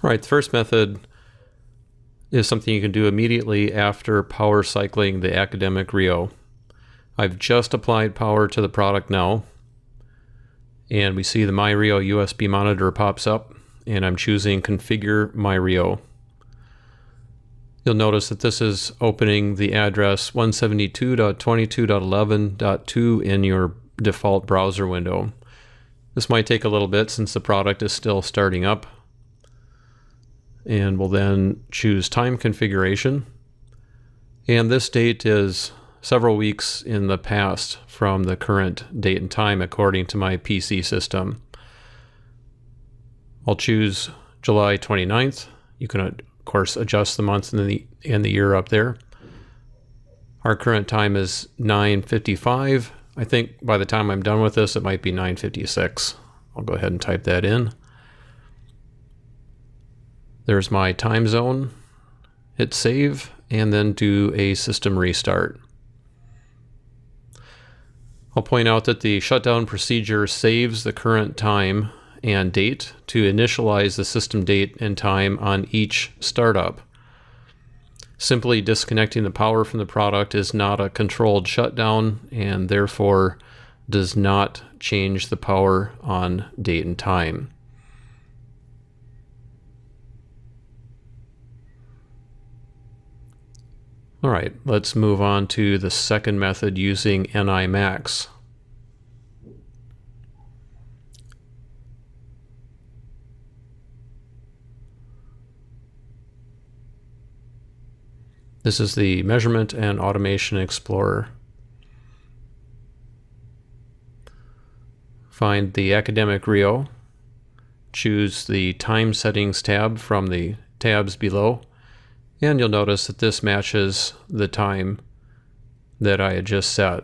All right, the first method is something you can do immediately after power cycling the Academic Rio. I've just applied power to the product now, and we see the MyRio USB monitor pops up, and I'm choosing Configure MyRio. You'll notice that this is opening the address 172.22.11.2 in your default browser window. This might take a little bit since the product is still starting up. And we'll then choose time configuration. And this date is several weeks in the past from the current date and time according to my PC system. I'll choose July 29th. You can, of course, adjust the month and the year up there. Our current time is 9:55. I think by the time I'm done with this, it might be 9:56. I'll go ahead and type that in. There's my time zone. Hit save and then do a system restart. I'll point out that the shutdown procedure saves the current time and date to initialize the system date and time on each startup. Simply disconnecting the power from the product is not a controlled shutdown and therefore does not change the power on date and time. All right, let's move on to the second method using NIMax. This is the Measurement and Automation Explorer. Find the Academic Rio, choose the Time Settings tab from the tabs below, and you'll notice that this matches the time that I had just set.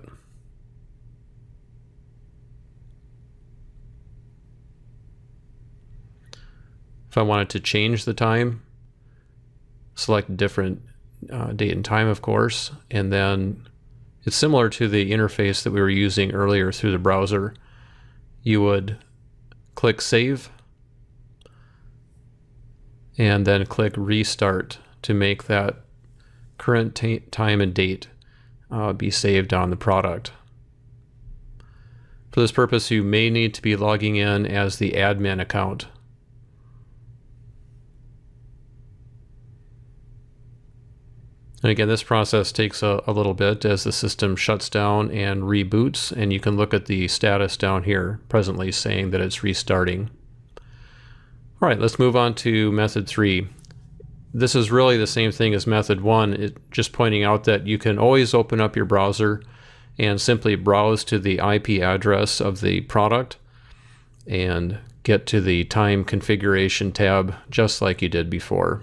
If I wanted to change the time, select a different date and time, of course, and then it's similar to the interface that we were using earlier through the browser. You would click Save and then click Restart to make that current time and date be saved on the product. For this purpose, you may need to be logging in as the admin account. And again, this process takes a little bit as the system shuts down and reboots, and you can look at the status down here, presently saying that it's restarting. All right, let's move on to method 3. This is really the same thing as method 1, just pointing out that you can always open up your browser and simply browse to the IP address of the product and get to the time configuration tab just like you did before.